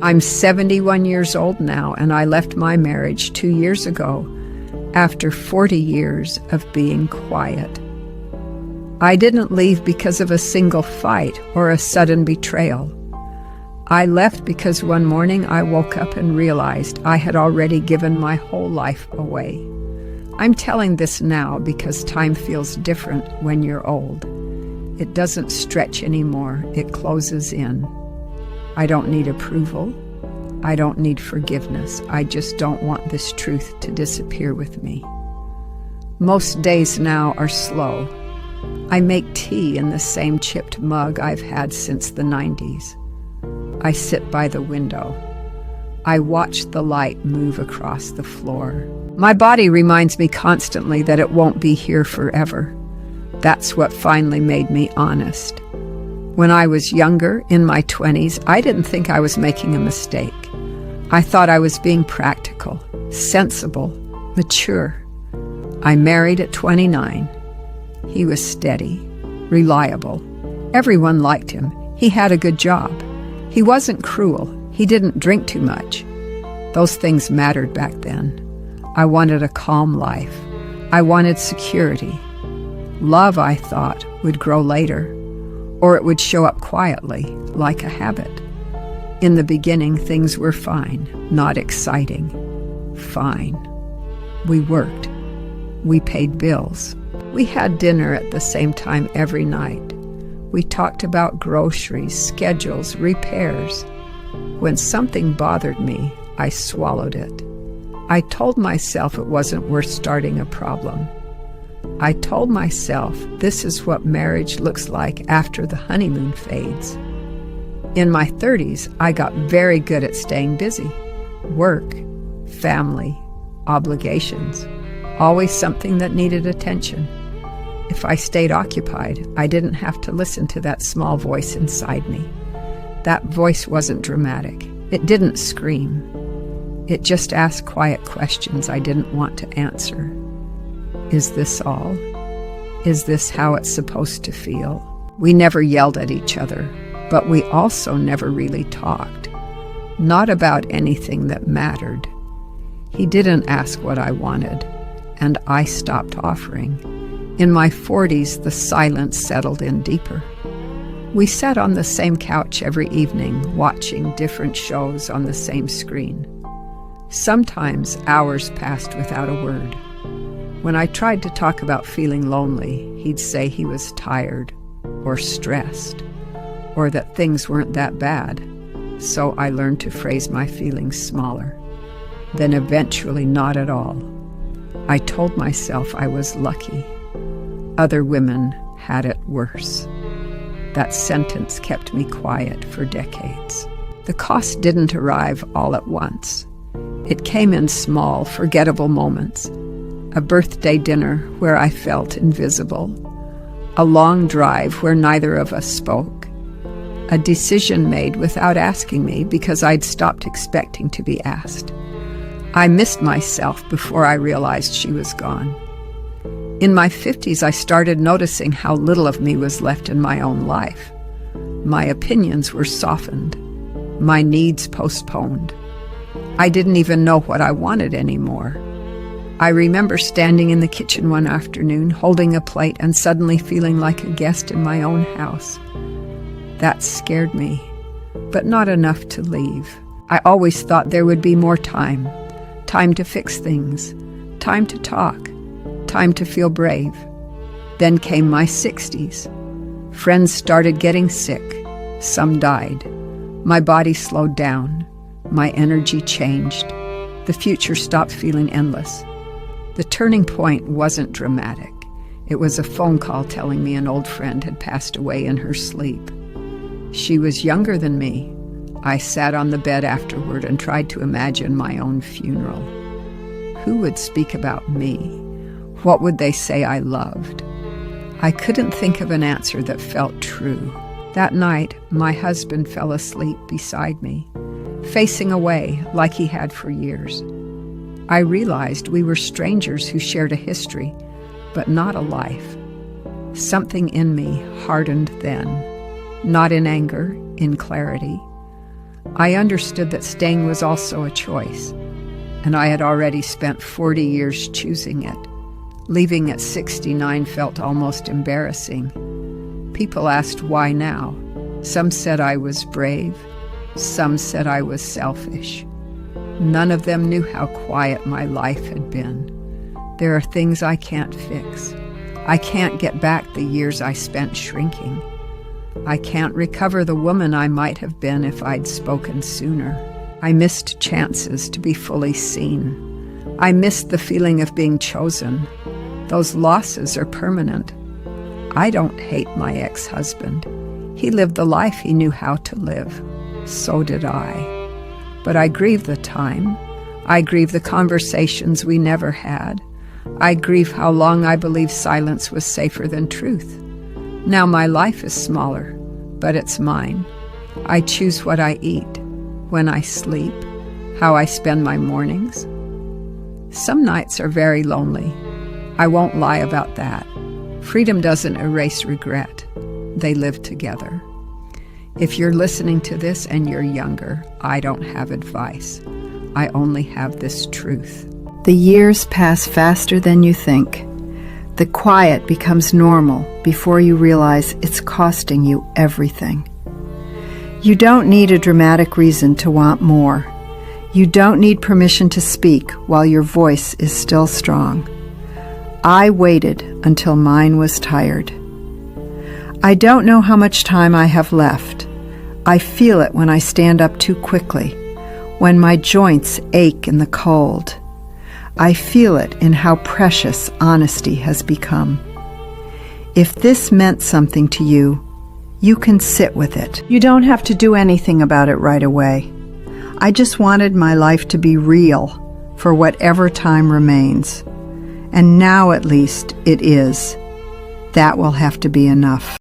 I'm 71 years old now, and I left my marriage 2 years ago after 40 years of being quiet. I didn't leave because of a single fight or a sudden betrayal. I left because one morning I woke up and realized I had already given my whole life away. I'm telling this now because time feels different when you're old. It doesn't stretch anymore, it closes in. I don't need approval. I don't need forgiveness. I just don't want this truth to disappear with me. Most days now are slow. I make tea in the same chipped mug I've had since the 90s. I sit by the window. I watch the light move across the floor. My body reminds me constantly that it won't be here forever. That's what finally made me honest. When I was younger, in my 20s, I didn't think I was making a mistake. I thought I was being practical, sensible, mature. I married at 29. He was steady, reliable. Everyone liked him. He had a good job. He wasn't cruel. He didn't drink too much. Those things mattered back then. I wanted a calm life. I wanted security. Love, I thought, would grow later, or it would show up quietly, like a habit. In the beginning, things were fine, not exciting. Fine. We worked. We paid bills. We had dinner at the same time every night. We talked about groceries, schedules, repairs. When something bothered me, I swallowed it. I told myself it wasn't worth starting a problem. I told myself this is what marriage looks like after the honeymoon fades. In my 30s, I got very good at staying busy. Work, family, obligations, always something that needed attention. If I stayed occupied, I didn't have to listen to that small voice inside me. That voice wasn't dramatic. It didn't scream. It just asked quiet questions I didn't want to answer. Is this all? Is this how it's supposed to feel? We never yelled at each other, but we also never really talked. Not about anything that mattered. He didn't ask what I wanted, and I stopped offering. In my 40s, the silence settled in deeper. We sat on the same couch every evening, watching different shows on the same screen. Sometimes hours passed without a word. When I tried to talk about feeling lonely, he'd say he was tired or stressed, or that things weren't that bad. So I learned to phrase my feelings smaller. Then eventually not at all. I told myself I was lucky. Other women had it worse. That sentence kept me quiet for decades. The cost didn't arrive all at once. It came in small, forgettable moments. A birthday dinner where I felt invisible. A long drive where neither of us spoke. A decision made without asking me because I'd stopped expecting to be asked. I missed myself before I realized she was gone. In my 50s, I started noticing how little of me was left in my own life. My opinions were softened. My needs postponed. I didn't even know what I wanted anymore. I remember standing in the kitchen one afternoon, holding a plate and suddenly feeling like a guest in my own house. That scared me, but not enough to leave. I always thought there would be more time. Time to fix things. Time to talk. Time to feel brave. Then came my 60s. Friends started getting sick. Some died. My body slowed down. My energy changed. The future stopped feeling endless. The turning point wasn't dramatic. It was a phone call telling me an old friend had passed away in her sleep. She was younger than me. I sat on the bed afterward and tried to imagine my own funeral. Who would speak about me? What would they say I loved? I couldn't think of an answer that felt true. That night, my husband fell asleep beside me, facing away like he had for years. I realized we were strangers who shared a history, but not a life. Something in me hardened then, not in anger, in clarity. I understood that staying was also a choice, and I had already spent 40 years choosing it. Leaving at 69 felt almost embarrassing. People asked why now. Some said I was brave. Some said I was selfish. None of them knew how quiet my life had been. There are things I can't fix. I can't get back the years I spent shrinking. I can't recover the woman I might have been if I'd spoken sooner. I missed chances to be fully seen. I missed the feeling of being chosen. Those losses are permanent. I don't hate my ex-husband. He lived the life he knew how to live. So did I. But I grieve the time. I grieve the conversations we never had. I grieve how long I believed silence was safer than truth. Now my life is smaller, but it's mine. I choose what I eat, when I sleep, how I spend my mornings. Some nights are very lonely. I won't lie about that. Freedom doesn't erase regret. They live together. If you're listening to this and you're younger, I don't have advice. I only have this truth. The years pass faster than you think. The quiet becomes normal before you realize it's costing you everything. You don't need a dramatic reason to want more. You don't need permission to speak while your voice is still strong. I waited until mine was tired. I don't know how much time I have left. I feel it when I stand up too quickly, when my joints ache in the cold. I feel it in how precious honesty has become. If this meant something to you, you can sit with it. You don't have to do anything about it right away. I just wanted my life to be real for whatever time remains. And now at least it is. That will have to be enough.